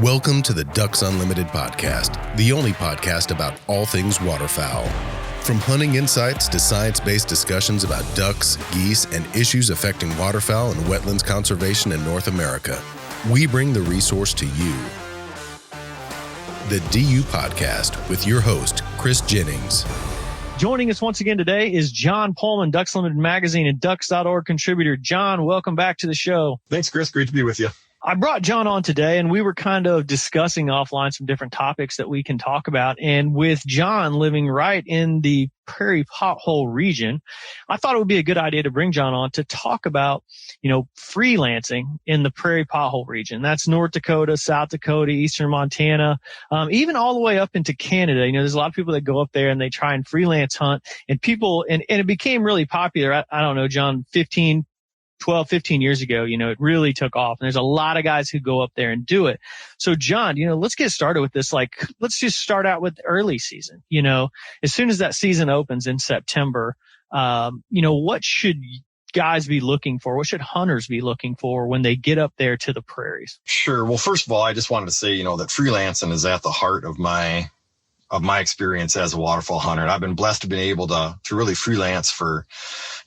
Welcome to the Ducks Unlimited podcast, the only podcast about all things waterfowl. From hunting insights to science-based discussions about ducks, geese, and issues affecting waterfowl and wetlands conservation in North America, we bring the resource to you. The DU Podcast with your host, Chris Jennings. Joining us once again today is John Pullman, Ducks Limited Magazine and Ducks.org contributor. John, welcome back to the show. Thanks, Chris. Great to be with you. I brought John on today, and we were kind of discussing offline some different topics that we can talk about. And with John living right in the prairie pothole region, I thought it would be a good idea to bring John on to talk about, freelancing in the prairie pothole region. That's North Dakota, South Dakota, Eastern Montana, even all the way up into Canada. There's a lot of people that go up there and they try and freelance hunt, and it became really popular. I don't know, John, 12, 15 years ago, it really took off. And there's a lot of guys who go up there and do it. So, John, let's get started with this. Let's just start out with early season. As soon as that season opens in September, what should guys be looking for? What should hunters be looking for when they get up there to the prairies? Sure. Well, first of all, I just wanted to say, that freelancing is at the heart of my experience as a waterfowl hunter. And I've been blessed to be able to really freelance for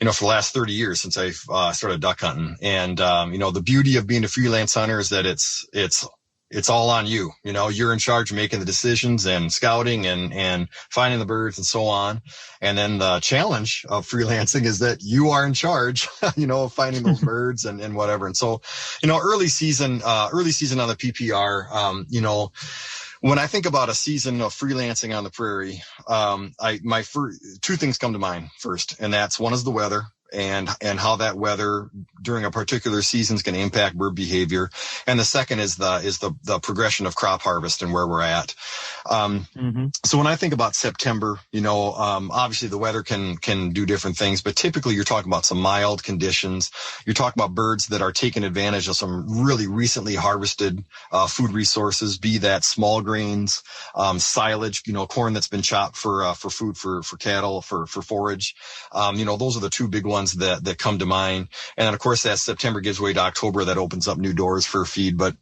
the last 30 years since I started duck hunting. And, the beauty of being a freelance hunter is that it's all on you. You're in charge of making the decisions and scouting and finding the birds and so on. And then the challenge of freelancing is that you are in charge, of finding those birds and whatever. And so, early season on the PPR, when I think about a season of freelancing on the prairie, two things come to mind first, and that's one is the weather and how that weather during a particular season is going to impact bird behavior, and the second is the progression of crop harvest and where we're at. So when I think about September, obviously the weather can do different things, but typically you're talking about some mild conditions. You're talking about birds that are taking advantage of some really recently harvested food resources, be that small grains, silage, corn that's been chopped for food for cattle, for forage. Those are the two big ones that come to mind. And then of course that September gives way to October, that opens up new doors for feed. But,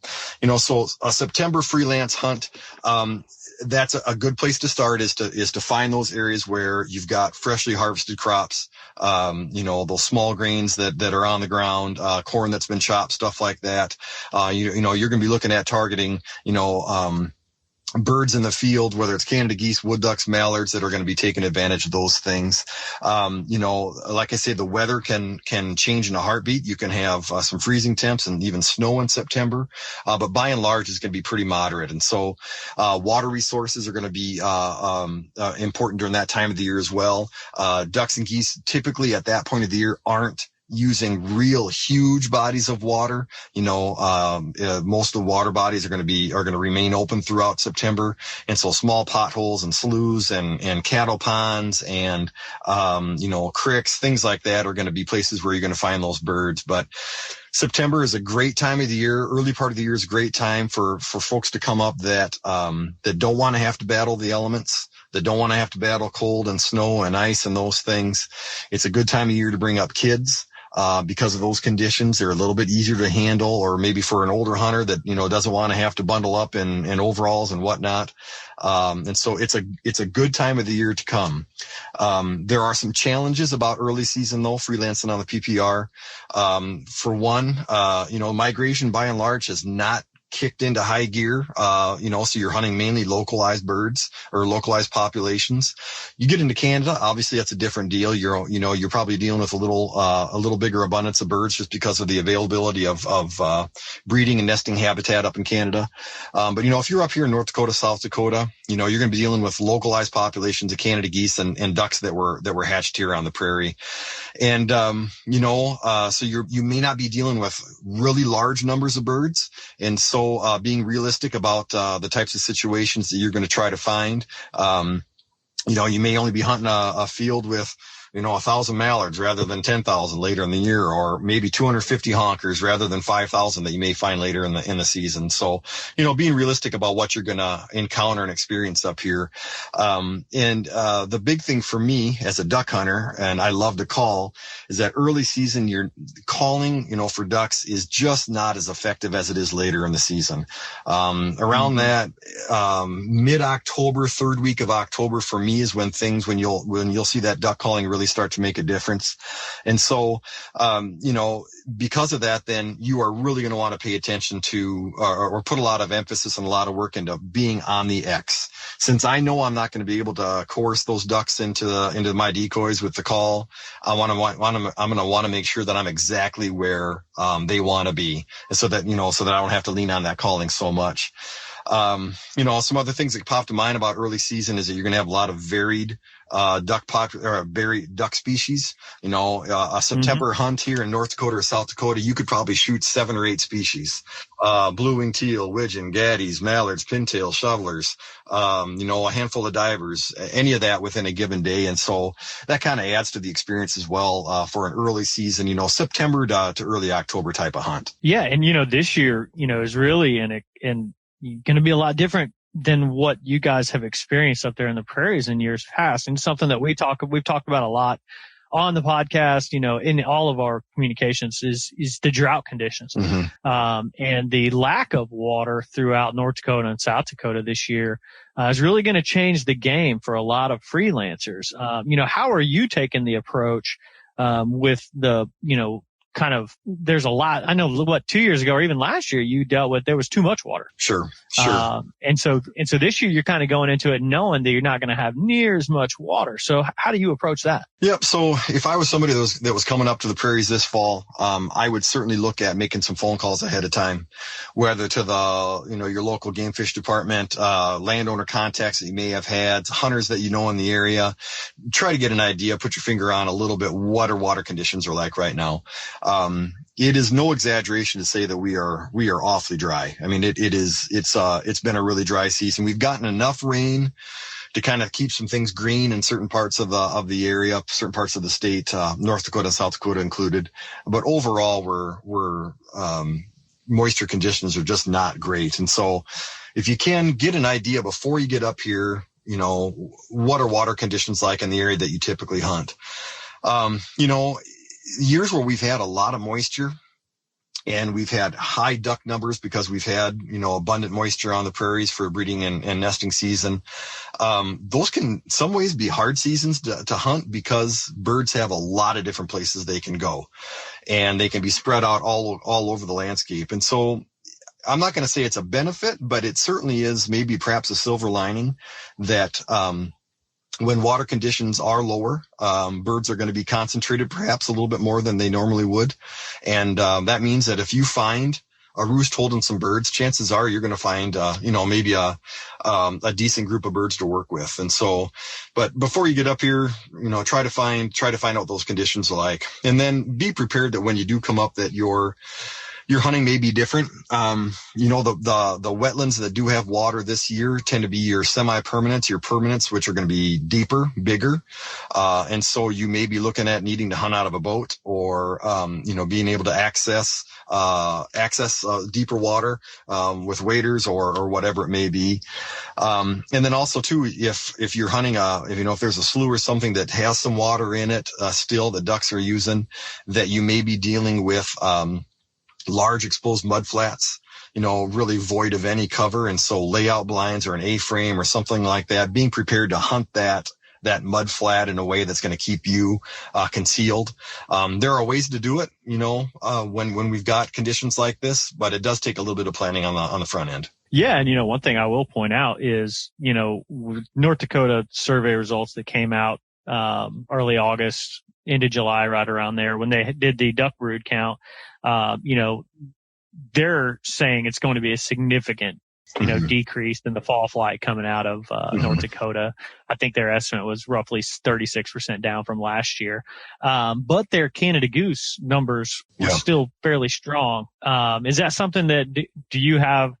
so a September freelance hunt, that's a good place to start is to find those areas where you've got freshly harvested crops, those small grains that are on the ground, corn that's been chopped, stuff like that. You're going to be looking at targeting, birds in the field, whether it's Canada geese, wood ducks, mallards that are going to be taking advantage of those things. Like I say, the weather can change in a heartbeat. You can have some freezing temps and even snow in September, but by and large, it's going to be pretty moderate. And so, water resources are going to be important during that time of the year as well. Ducks and geese typically at that point of the year aren't using real huge bodies of water. Most of the water bodies are going to remain open throughout September. And so small potholes and sloughs and cattle ponds and, creeks, things like that are going to be places where you're going to find those birds. But September is a great time of the year. Early part of the year is a great time for folks to come up that don't want to have to battle the elements, that don't want to have to battle cold and snow and ice and those things. It's a good time of year to bring up kids. Because of those conditions, they're a little bit easier to handle, or maybe for an older hunter that, doesn't want to have to bundle up in overalls and whatnot. And so it's a good time of the year to come. There are some challenges about early season though, freelancing on the PPR. For one, migration by and large has not kicked into high gear, so you're hunting mainly localized birds or localized populations. You get into Canada, obviously that's a different deal. You're probably dealing with a little bigger abundance of birds just because of the availability of breeding and nesting habitat up in Canada. But if you're up here in North Dakota, South Dakota, you're going to be dealing with localized populations of Canada geese and ducks that were hatched here on the prairie. And, so you may not be dealing with really large numbers of birds. And so, being realistic about the types of situations that you're going to try to find. You may only be hunting a field with 1,000 mallards rather than 10,000 later in the year, or maybe 250 honkers rather than 5,000 that you may find later in the season. So, being realistic about what you're going to encounter and experience up here. The big thing for me as a duck hunter, and I love to call, is that early season, your calling, for ducks is just not as effective as it is later in the season. Around that, mid-October, third week of October for me is when you'll see that duck calling really start to make a difference. And so, because of that, then you are really going to want to pay attention to, or put a lot of emphasis and a lot of work into being on the X. Since I know I'm not going to be able to coerce those ducks into my decoys with the call, I'm going to want to make sure that I'm exactly where they want to be, and so that I don't have to lean on that calling so much. Some other things that pop to mind about early season is that you're going to have a lot of varied duck species. A September hunt here in North Dakota or South Dakota, you could probably shoot 7 or 8 species. Blue-winged teal, widgeon, gaddies, mallards, pintail, shovelers, a handful of divers, any of that within a given day. And so that kind of adds to the experience as well, for an early season, September to early October type of hunt. Yeah. And, this year, is really going to be a lot different than what you guys have experienced up there in the prairies in years past. And something that we've talked about a lot on the podcast, in all of our communications is the drought conditions. Mm-hmm. And the lack of water throughout North Dakota and South Dakota this year is really going to change the game for a lot of freelancers. How are you taking the approach with the, there's a lot. I know 2 years ago or even last year you dealt with, there was too much water. Sure. And so this year you're kind of going into it knowing that you're not going to have near as much water. So how do you approach that? Yep. So if I was somebody that was coming up to the prairies this fall, I would certainly look at making some phone calls ahead of time, whether to the, your local game fish department, landowner contacts that you may have had, hunters that in the area. Try to get an idea, put your finger on a little bit what our water conditions are like right now. It is no exaggeration to say that we are awfully dry. I mean, it's been a really dry season. We've gotten enough rain to kind of keep some things green in certain parts of the area, certain parts of the state, North Dakota, South Dakota included. But overall, we're moisture conditions are just not great. And so if you can get an idea before you get up here, what are water conditions like in the area that you typically hunt? Years where we've had a lot of moisture and we've had high duck numbers because we've had, abundant moisture on the prairies for breeding and nesting season. Those can in some ways be hard seasons to hunt because birds have a lot of different places they can go and they can be spread out all over the landscape. And so I'm not going to say it's a benefit, but it certainly is maybe perhaps a silver lining that, when water conditions are lower, birds are going to be concentrated perhaps a little bit more than they normally would. And that means that if you find a roost holding some birds, chances are you're going to find, maybe a decent group of birds to work with. And so, but before you get up here, try to find out what those conditions are like. And then be prepared that when you do come up that your hunting may be different. The wetlands that do have water this year tend to be your semi-permanents, your permanents, which are going to be deeper, bigger. And so you may be looking at needing to hunt out of a boat or, being able to access deeper water, with waders or whatever it may be. And then also too, if you're hunting, if there's a slough or something that has some water in it, still that ducks are using, that you may be dealing with, large exposed mud flats, really void of any cover. And so layout blinds or an A-frame or something like that, being prepared to hunt that mud flat in a way that's going to keep you concealed. There are ways to do it, when we've got conditions like this, but it does take a little bit of planning on the front end. Yeah. And, one thing I will point out is, North Dakota survey results that came out early August into July, right around there, when they did the duck brood count, they're saying it's going to be a significant decreased in the fall flight coming out of North Dakota. I think their estimate was roughly 36% down from last year. But their Canada goose numbers were still fairly strong. Is that something that do you have?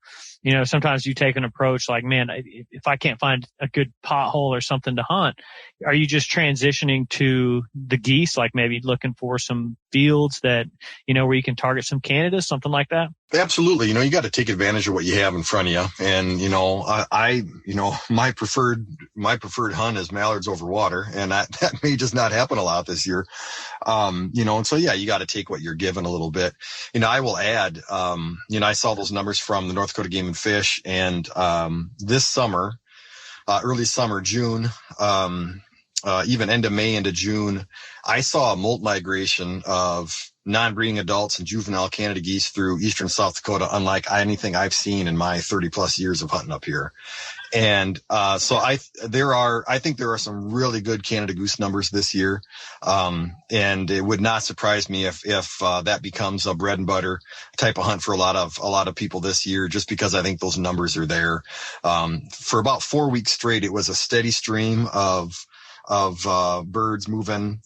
Sometimes you take an approach like, man, if I can't find a good pothole or something to hunt, are you just transitioning to the geese, like maybe looking for some fields that, where you can target some Canada, something like that? Absolutely. You got to take advantage of what you have in front of you. And, my preferred hunt is mallards over water. And that may just not happen a lot this year. And so, you got to take what you're given a little bit. I will add, I saw those numbers from the North Dakota Game and Fish, and this summer, early summer, June, even end of May into June, I saw a molt migration of non-breeding adults and juvenile Canada geese through eastern South Dakota, unlike anything I've seen in my 30 plus years of hunting up here. And so I think there are some really good Canada goose numbers this year, and it would not surprise me if that becomes a bread and butter type of hunt for a lot of people this year, just because I think those numbers are there. For about 4 weeks straight, it was a steady stream of birds moving,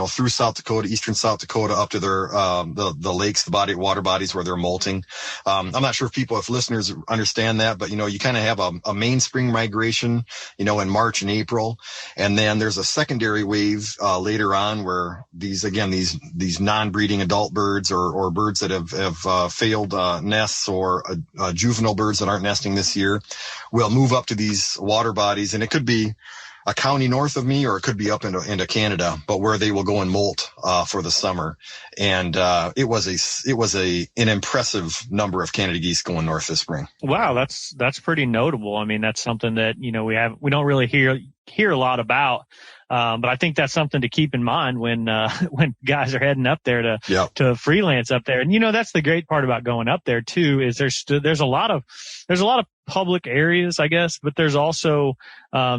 through South Dakota, eastern South Dakota, up to their, the lakes, the water bodies where they're molting. I'm not sure if listeners understand that, but, you kind of have a main spring migration, in March and April. And then there's a secondary wave, later on where these non-breeding adult birds or birds that have failed, nests or, juvenile birds that aren't nesting this year will move up to these water bodies. And it could be a county north of me, or it could be up into Canada, but where they will go and molt for the summer. And it was an impressive number of Canada geese going north this spring. Wow, that's pretty notable. I mean, that's something that we don't really hear a lot about. But I think that's something to keep in mind when guys are heading up there to freelance up there. And, that's the great part about going up there too, is there's a lot of public areas, I guess, but there's also,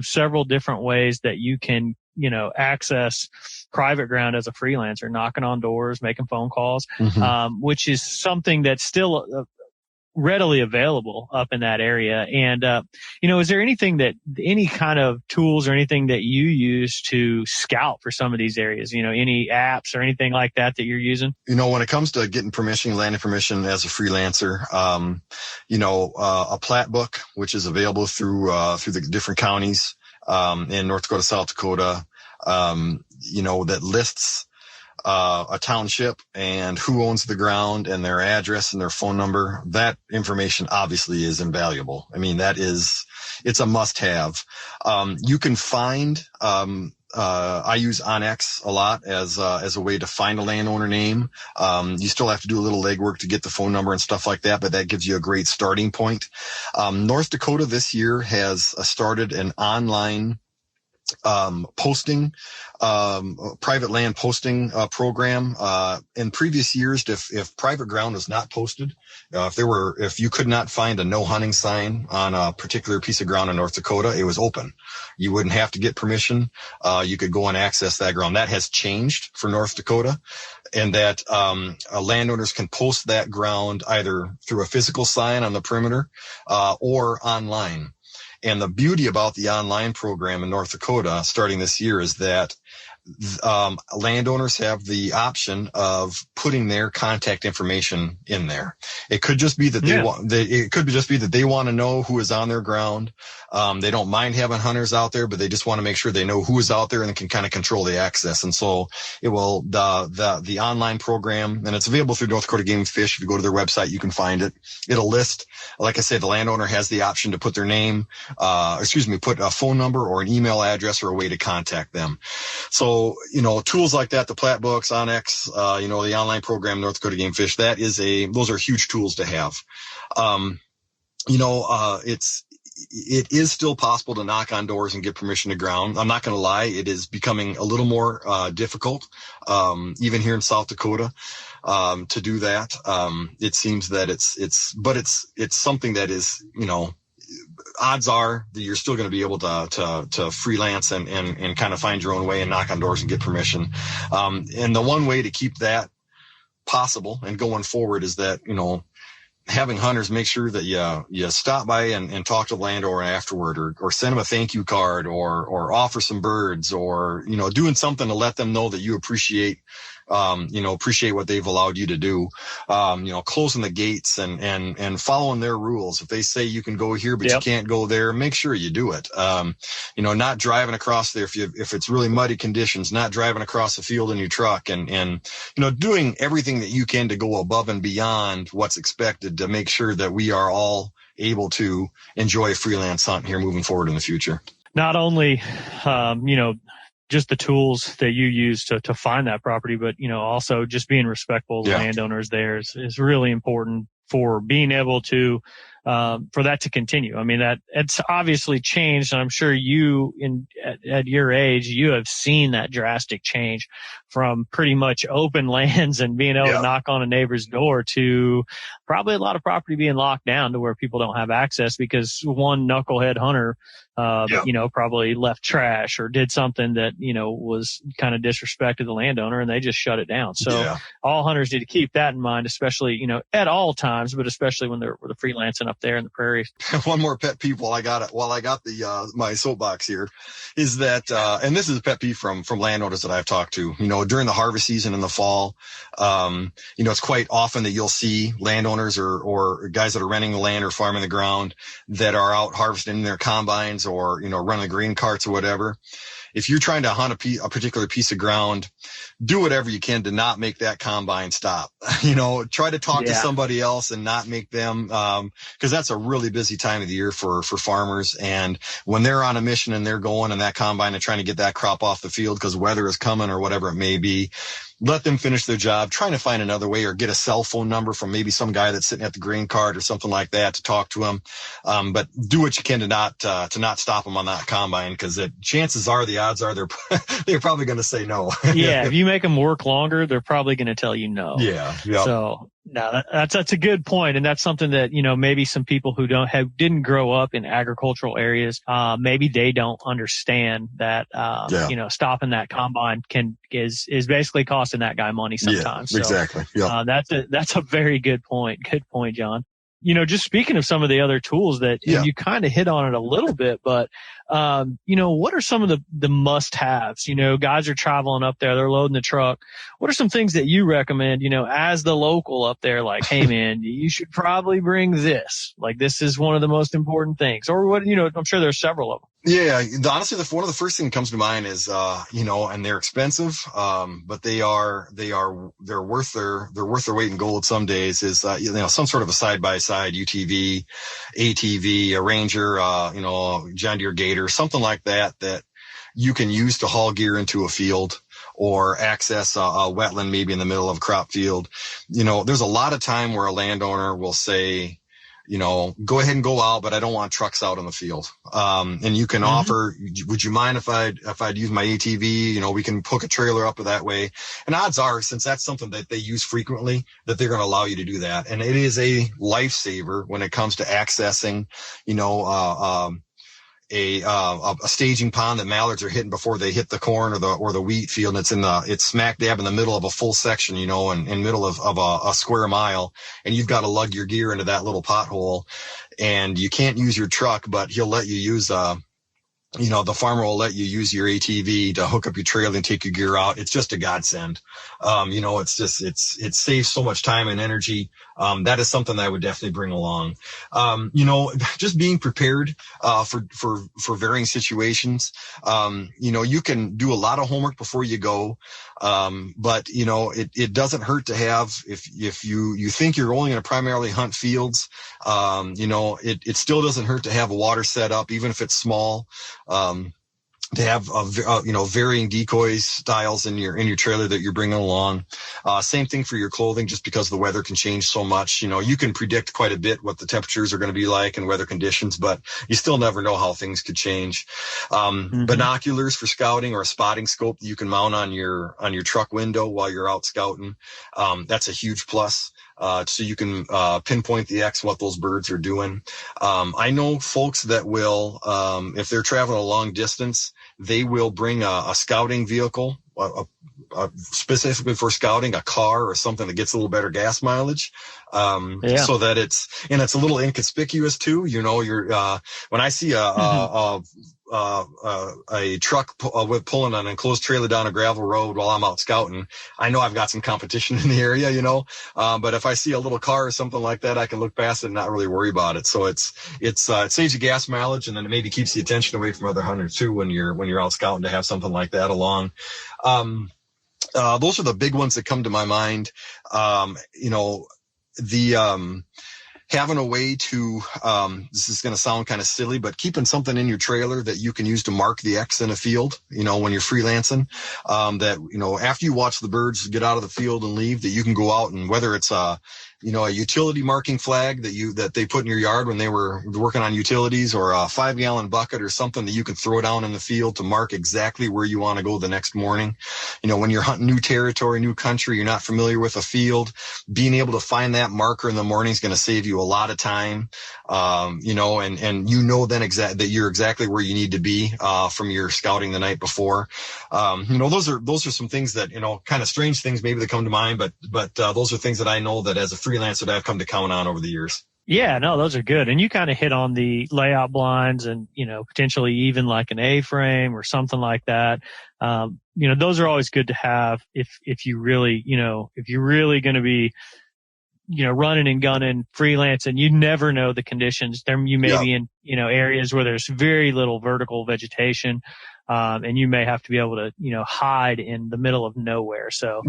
several different ways that you can, access private ground as a freelancer, knocking on doors, making phone calls, which is something that's still readily available up in that area. And, is there any kind of tools or anything that you use to scout for some of these areas? Any apps or anything like that you're using? When it comes to getting permission, landing permission as a freelancer, a plat book, which is available through the different counties, in North Dakota, South Dakota, that lists a township and who owns the ground and their address and their phone number. That information obviously is invaluable. I mean, it's a must have. You can find, I use Onyx a lot as a way to find a landowner name. You still have to do a little legwork to get the phone number and stuff like that, but that gives you a great starting point. North Dakota this year has started an online posting, private land posting program. In previous years, if private ground was not posted, if you could not find a no hunting sign on a particular piece of ground in North Dakota, it was open. You wouldn't have to get permission. You could go and access that ground. That has changed for North Dakota, and that landowners can post that ground either through a physical sign on the perimeter or online. And the beauty about the online program in North Dakota starting this year is that landowners have the option of putting their contact information in there. It could just be that they want to know who is on their ground. They don't mind having hunters out there, but they just want to make sure they know who is out there and can kind of control the access. And so it will, the online program, and it's available through North Dakota Game and Fish. If you go to their website, you can find it. It'll list, like I said, the landowner has the option to put their name, put a phone number or an email address or a way to contact them. So, tools like that, the plat books, Onyx, the online program, North Dakota Game and Fish, those are huge tools to have. It is still possible to knock on doors and get permission to ground. I'm not going to lie. It is becoming a little more, difficult, even here in South Dakota, to do that. It seems that it's something that is, odds are that you're still going to be able to freelance and kind of find your own way and knock on doors and get permission. And the one way to keep that possible and going forward is that, having hunters make sure that you stop by and talk to the landowner afterward, or send them a thank you card, or offer some birds, or, doing something to let them know that you appreciate what they've allowed you to do. Closing the gates and following their rules. If they say you can go here, but you can't go there, make sure you do it. Not driving across there if it's really muddy conditions, not driving across the field in your truck, and doing everything that you can to go above and beyond what's expected to make sure that we are all able to enjoy a freelance hunt here moving forward in the future. Not only, just the tools that you use to find that property, but, also just being respectful of the landowners there is really important for being able to, for that to continue. I mean, that it's obviously changed, and I'm sure you at your age, you have seen that drastic change from pretty much open lands and being able to knock on a neighbor's door to probably a lot of property being locked down to where people don't have access because one knucklehead hunter probably left trash or did something that, was kind of disrespected the landowner, and they just shut it down. So all hunters need to keep that in mind, especially, at all times, but especially when they're freelancing up there in the prairies. One more pet peeve while I got my soapbox here is that, and this is a pet peeve from landowners that I've talked to, during the harvest season in the fall. It's quite often that you'll see landowners or guys that are renting the land or farming the ground that are out harvesting their combines or, running the grain carts or whatever. If you're trying to hunt a particular piece of ground, do whatever you can to not make that combine stop. Try to talk to somebody else and not make them, because that's a really busy time of the year for farmers. And when they're on a mission and they're going in that combine and trying to get that crop off the field because weather is coming or whatever it may be, let them finish their job, trying to find another way or get a cell phone number from maybe some guy that's sitting at the grain cart or something like that to talk to him. But do what you can to not stop them on that combine, because chances are, the odds are they're probably going to say no. Yeah. If you make them work longer, they're probably going to tell you no. Yeah. So no, that's a good point. And that's something that, maybe some people who didn't grow up in agricultural areas, maybe they don't understand that, stopping that combine is basically costing that guy money sometimes. Yeah, exactly. So, that's a very good point. Good point, John. Just speaking of some of the other tools that you kind of hit on it a little bit, but, what are some of the must-haves? Guys are traveling up there, they're loading the truck. What are some things that you recommend, as the local up there, like, hey man, you should probably bring this. Like, this is one of the most important things. Or what, I'm sure there's several of them. Yeah, honestly, one of the first things that comes to mind is, and they're expensive, but they're worth their weight in gold some days, is, some sort of a side-by-side UTV, ATV, a Ranger, John Deere Gator, something like that you can use to haul gear into a field or access a wetland maybe in the middle of a crop field. There's a lot of time where a landowner will say, go ahead and go out, but I don't want trucks out in the field. And you can offer, would you mind if I'd use my ATV? We can hook a trailer up that way. And odds are, since that's something that they use frequently, that they're going to allow you to do that. And it is a lifesaver when it comes to accessing, a staging pond that mallards are hitting before they hit the corn or the wheat field. And it's smack dab in the middle of a full section, in middle of a square mile. And you've got to lug your gear into that little pothole, and you can't use your truck, but he'll let you use, the farmer will let you use your ATV to hook up your trailer and take your gear out. It's just a godsend. It saves so much time and energy. That is something that I would definitely bring along. Just being prepared, for varying situations. You can do a lot of homework before you go. But it doesn't hurt to have, if you think you're only going to primarily hunt fields, it still doesn't hurt to have a water set up, even if it's small. To have varying decoy styles in your trailer that you're bringing along. Same thing for your clothing, just because the weather can change so much. You can predict quite a bit what the temperatures are going to be like and weather conditions, but you still never know how things could change. Binoculars for scouting, or a spotting scope that you can mount on your truck window while you're out scouting. That's a huge plus. So you can pinpoint the X what those birds are doing. I know folks that will, if they're traveling a long distance, they will bring a scouting vehicle, specifically for scouting, a car or something that gets a little better gas mileage. So that it's a little inconspicuous too. When I see a truck with pulling an enclosed trailer down a gravel road while I'm out scouting, I know I've got some competition in the area, but if I see a little car or something like that, I can look past it and not really worry about it. So it saves you gas mileage, and then it maybe keeps the attention away from other hunters too when you're out scouting to have something like that along. Those are the big ones that come to my mind. Having a way to, this is going to sound kind of silly, but keeping something in your trailer that you can use to mark the X in a field, when you're freelancing, after you watch the birds get out of the field and leave, that you can go out, and whether it's a utility marking flag that they put in your yard when they were working on utilities, or a 5-gallon bucket or something that you can throw down in the field to mark exactly where you want to go the next morning. When you're hunting new territory, new country, you're not familiar with a field, being able to find that marker in the morning is going to save you a lot of time. And then that you're exactly where you need to be, from your scouting the night before. Those are some things that, kind of strange things maybe that come to mind, but those are things that I know that as a freelancer that I've come to count on over the years. Yeah, no, those are good. And you kind of hit on the layout blinds and, potentially even like an A-frame or something like that. Those are always good to have if you really, if you're really going to be, running and gunning, freelancing, you never know the conditions. You may be in, areas where there's very little vertical vegetation. And you may have to be able to, hide in the middle of nowhere. So,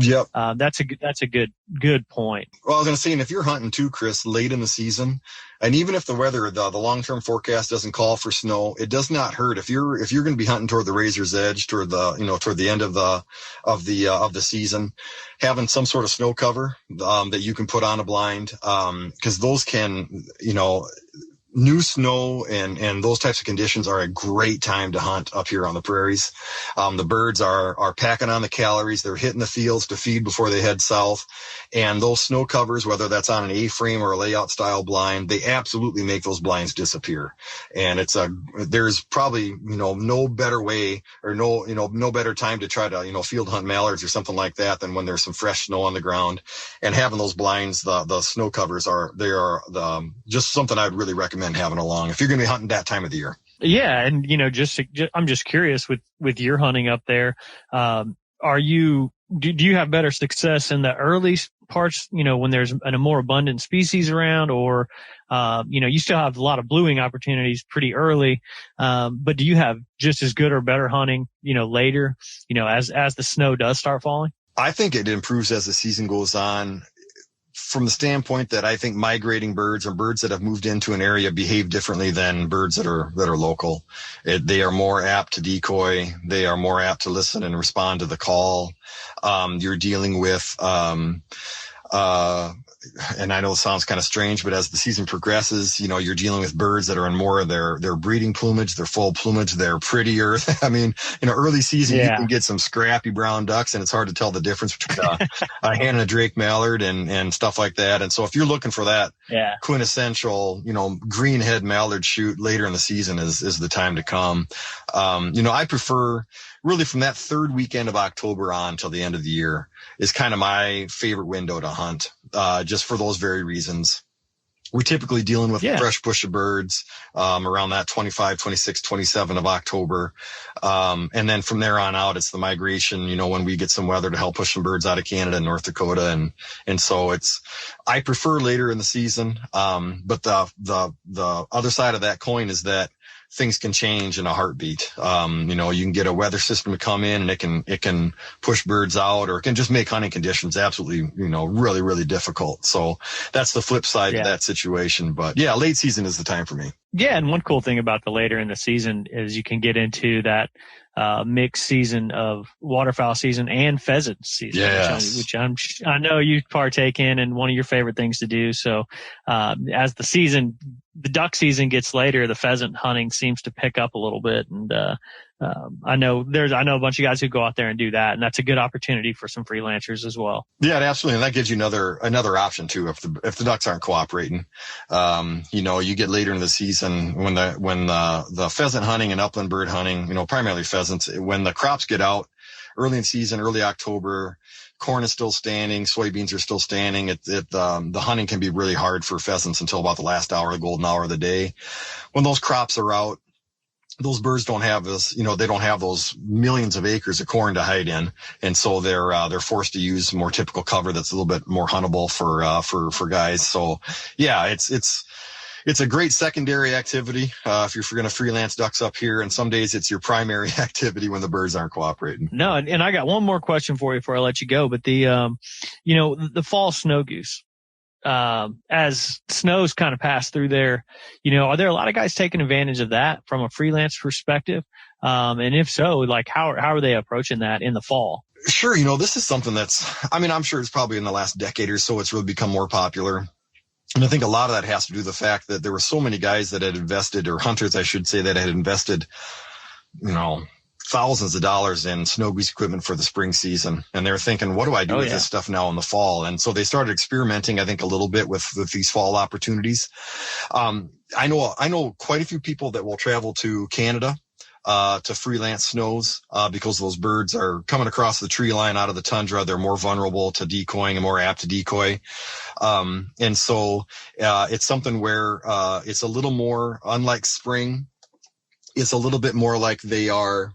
that's a good point. Well, I was going to say, and if you're hunting too, Chris, late in the season, and even if the weather, the long-term forecast doesn't call for snow, it does not hurt. If you're going to be hunting toward the razor's edge, toward the end of the season, having some sort of snow cover, that you can put on a blind, because those can, new snow and those types of conditions are a great time to hunt up here on the prairies. The birds are packing on the calories. They're hitting the fields to feed before they head south. And those snow covers, whether that's on an A-frame or a layout style blind, they absolutely make those blinds disappear. And there's probably, no better way or no better time to try to, field hunt mallards or something like that than when there's some fresh snow on the ground. And having those blinds, the snow covers are just something I'd really recommend having along if you're going to be hunting that time of the year. Yeah. And, I'm just curious with your hunting up there. Do you have better success in the early parts, when there's a more abundant species around, or, you still have a lot of blueing opportunities pretty early. But do you have just as good or better hunting, later, as the snow does start falling? I think it improves as the season goes on, from the standpoint that I think migrating birds or birds that have moved into an area behave differently than birds that are local. They are more apt to decoy. They are more apt to listen and respond to the call. You're dealing with, and I know it sounds kind of strange, but as the season progresses, you're dealing with birds that are in more of their breeding plumage, their full plumage, they're prettier. I mean, early season, you can get some scrappy brown ducks, and it's hard to tell the difference between a hen and a drake mallard and stuff like that. And so if you're looking for that quintessential, green head mallard shoot later in the season is the time to come. I prefer really from that third weekend of October on till the end of the year is kind of my favorite window to hunt, just for those very reasons. We're typically dealing with a fresh push of birds around that 25, 26, 27 of October. And then from there on out, it's the migration, when we get some weather to help push some birds out of Canada and North Dakota. And so I prefer later in the season. But the other side of that coin is that things can change in a heartbeat. You can get a weather system to come in and it can push birds out, or it can just make hunting conditions absolutely, really, really difficult. So that's the flip side of that situation. But late season is the time for me. Yeah. And one cool thing about the later in the season is you can get into that mixed season of waterfowl season and pheasant season, which I know you partake in and one of your favorite things to do. So, as the duck season gets later, the pheasant hunting seems to pick up a little bit. And, I know a bunch of guys who go out there and do that, and that's a good opportunity for some freelancers as well. Yeah, absolutely. And that gives you another option too. If the ducks aren't cooperating, you get later in the season when the pheasant hunting and upland bird hunting, primarily pheasants, when the crops get out, early in season, early October, corn is still standing, soybeans are still standing. The hunting can be really hard for pheasants until about the last hour, the golden hour of the day. When those crops are out, those birds don't have this, they don't have those millions of acres of corn to hide in. And so they're forced to use more typical cover that's a little bit more huntable for guys. So yeah, it's a great secondary activity if you're going to freelance ducks up here, and some days it's your primary activity when the birds aren't cooperating. No, and I got one more question for you before I let you go. But the fall snow goose, as snows kind of pass through there, are there a lot of guys taking advantage of that from a freelance perspective? And if so, like how are they approaching that in the fall? Sure, this is something I'm sure it's probably in the last decade or so it's really become more popular. And I think a lot of that has to do with the fact that there were so many guys that had invested, or hunters, I should say, that had invested, thousands of dollars in snow goose equipment for the spring season. And they're thinking, what do I do with this stuff now in the fall? And so they started experimenting, I think, a little bit with these fall opportunities. I know quite a few people that will travel to Canada to freelance snows, because those birds are coming across the tree line out of the tundra. They're more vulnerable to decoying and more apt to decoy. And so, it's something where, it's a little more, unlike spring, it's a little bit more like they are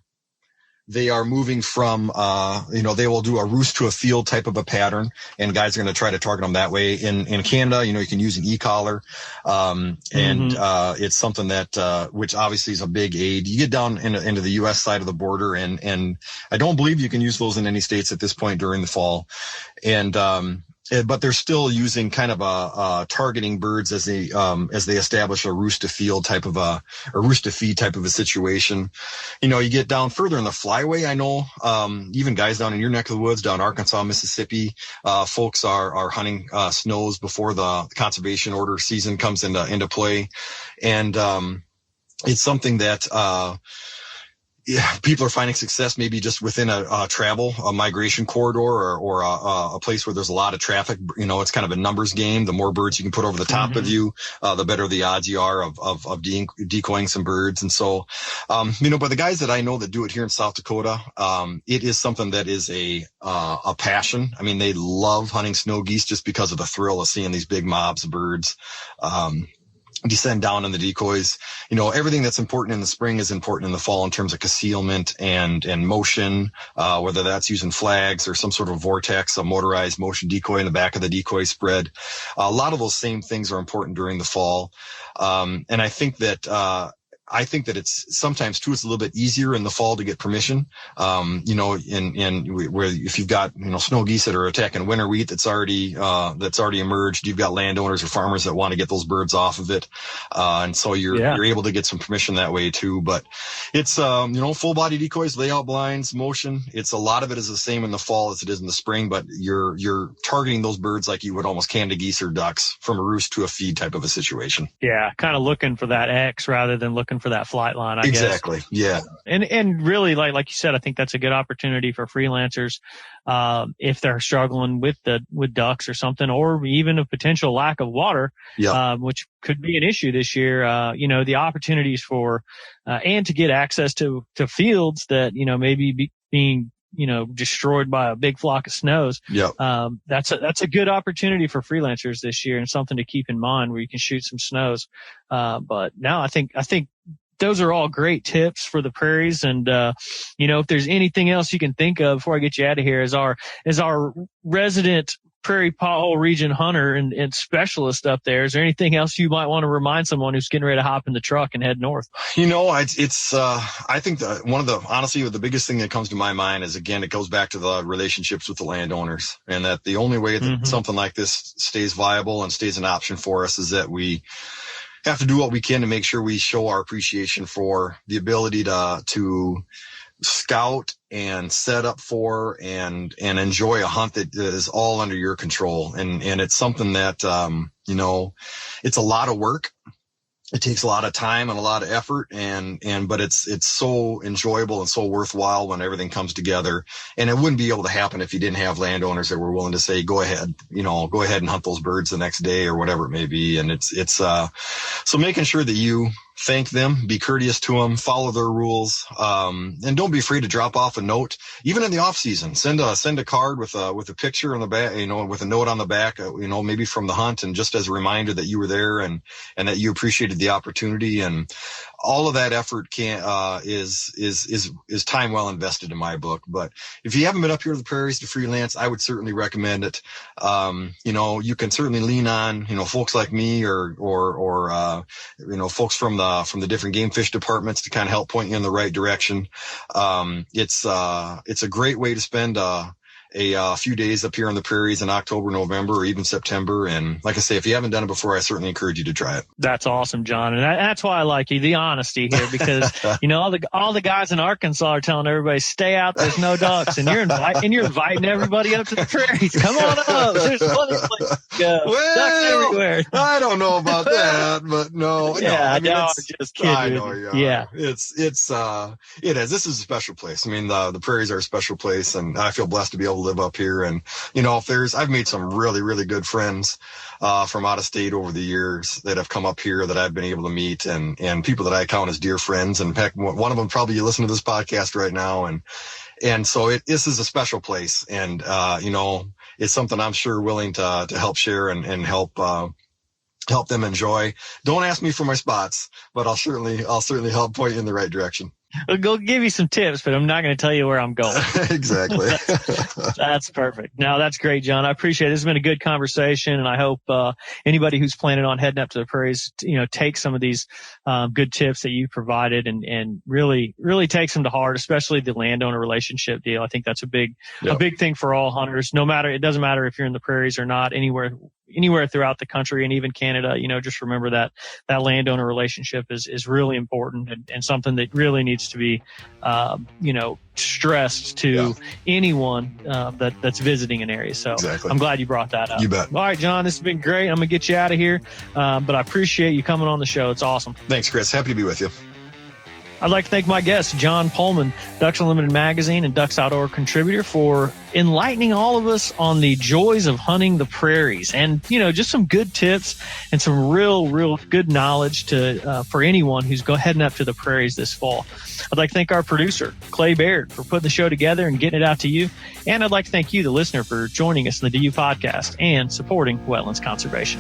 moving from, they will do a roost to a field type of a pattern, and guys are going to try to target them that way. In Canada, you can use an e-collar. It's something that, which obviously is a big aid. You get down into the U.S. side of the border, and I don't believe you can use those in any states at this point during the fall. But they're still using kind of a targeting birds as they establish a roost to field type of a roost to feed type of a situation. You get down further in the flyway. I know, even guys down in your neck of the woods, down Arkansas, Mississippi, folks are hunting, snows before the conservation order season comes into play. And, it's something that, people are finding success maybe just within a migration corridor or a place where there's a lot of traffic. It's kind of a numbers game. The more birds you can put over the top of you, the better the odds you are of decoying some birds. And so, but the guys that I know that do it here in South Dakota, it is something that is a passion. I mean, they love hunting snow geese just because of the thrill of seeing these big mobs of birds. Descend down on the decoys. Everything that's important in the spring is important in the fall in terms of concealment and motion, whether that's using flags or some sort of vortex, a motorized motion decoy in the back of the decoy spread. A lot of those same things are important during the fall. And I think that it's sometimes too, it's a little bit easier in the fall to get permission. Where if you've got, snow geese that are attacking winter wheat that's already emerged, you've got landowners or farmers that want to get those birds off of it. And so you're able to get some permission that way too. But it's, full body decoys, layout blinds, motion. It's a lot of it is the same in the fall as it is in the spring, but you're targeting those birds like you would almost Canada geese or ducks from a roost to a feed type of a situation. Yeah. Kind of looking for that X rather than looking for that flight line, I guess. Exactly. Yeah. And really, like you said, I think that's a good opportunity for freelancers, if they're struggling with ducks or something, or even a potential lack of water, which could be an issue this year. The opportunities for, and to get access to fields that, maybe being, destroyed by a big flock of snows. That's a good opportunity for freelancers this year, and something to keep in mind where you can shoot some snows. But now I think those are all great tips for the prairies. And, if there's anything else you can think of before I get you out of here as our resident prairie pothole region hunter and specialist up there, is there anything else you might want to remind someone who's getting ready to hop in the truck and head north? I think that honestly, the biggest thing that comes to my mind is, again, it goes back to the relationships with the landowners, and that the only way that something like this stays viable and stays an option for us is that we have to do what we can to make sure we show our appreciation for the ability to scout and set up for and enjoy a hunt that is all under your control. And it's something that, it's a lot of work. It takes a lot of time and a lot of effort, but it's so enjoyable and so worthwhile when everything comes together. And it wouldn't be able to happen if you didn't have landowners that were willing to say, go ahead and hunt those birds the next day or whatever it may be. And it's so making sure that you thank them, be courteous to them, follow their rules, and don't be afraid to drop off a note. Even in the off season, send a card with a picture on the back, with a note on the back, maybe from the hunt, and just as a reminder that you were there and that you appreciated the opportunity. And all of that effort is time well invested in my book. But if you haven't been up here to the prairies to freelance, I would certainly recommend it. You can certainly lean on, folks like me or folks from the different game fish departments to kind of help point you in the right direction. It's a great way to spend a few days up here on the prairies in October, November, or even September. And like I say, if you haven't done it before, I certainly encourage you to try it. That's awesome, John. And that's why I like you, the honesty here, because, all the guys in Arkansas are telling everybody, stay out, there's no ducks. And you're inviting everybody up to the prairies. Come on up. There's plenty of places to go. Well, ducks everywhere. I don't know about that, but no. Yeah, I'm just kidding. I know you are. Yeah. It is. This is a special place. I mean, the prairies are a special place, and I feel blessed to be able to live up here. And I've made some really, really good friends from out of state over the years that have come up here that I've been able to meet, and people that I count as dear friends. In fact, one of them probably you listen to this podcast right now, and so this is a special place, and it's something I'm sure willing to help share and help them enjoy. Don't ask me for my spots, but I'll certainly help point you in the right direction. I'll go give you some tips, but I'm not going to tell you where I'm going. Exactly. That's perfect. No, that's great, John. I appreciate it. This has been a good conversation, and I hope anybody who's planning on heading up to the prairies, take some of these good tips that you provided and really, really takes them to heart, especially the landowner relationship deal. I think that's a big thing for all hunters. It doesn't matter if you're in the prairies or not, anywhere throughout the country and even Canada, just remember that landowner relationship is really important and something that really needs to be, stressed to anyone that's visiting an area. So exactly. I'm glad you brought that up. You bet. All right, John, this has been great. I'm going to get you out of here. But I appreciate you coming on the show. It's awesome. Thanks, Chris. Happy to be with you. I'd like to thank my guest, John Pullman, Ducks Unlimited Magazine and Ducks Outdoor contributor, for enlightening all of us on the joys of hunting the prairies and, just some good tips and some real good knowledge for anyone who's heading up to the prairies this fall. I'd like to thank our producer, Clay Baird, for putting the show together and getting it out to you. And I'd like to thank you, the listener, for joining us in the DU podcast and supporting wetlands conservation.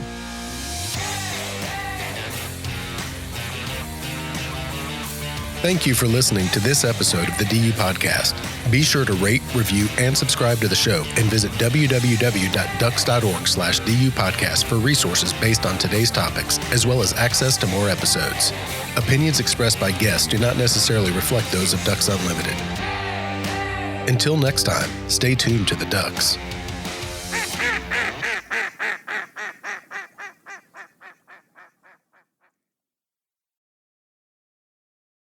Thank you for listening to this episode of the DU Podcast. Be sure to rate, review, and subscribe to the show, and visit www.ducks.org/DU Podcast for resources based on today's topics, as well as access to more episodes. Opinions expressed by guests do not necessarily reflect those of Ducks Unlimited. Until next time, stay tuned to the ducks.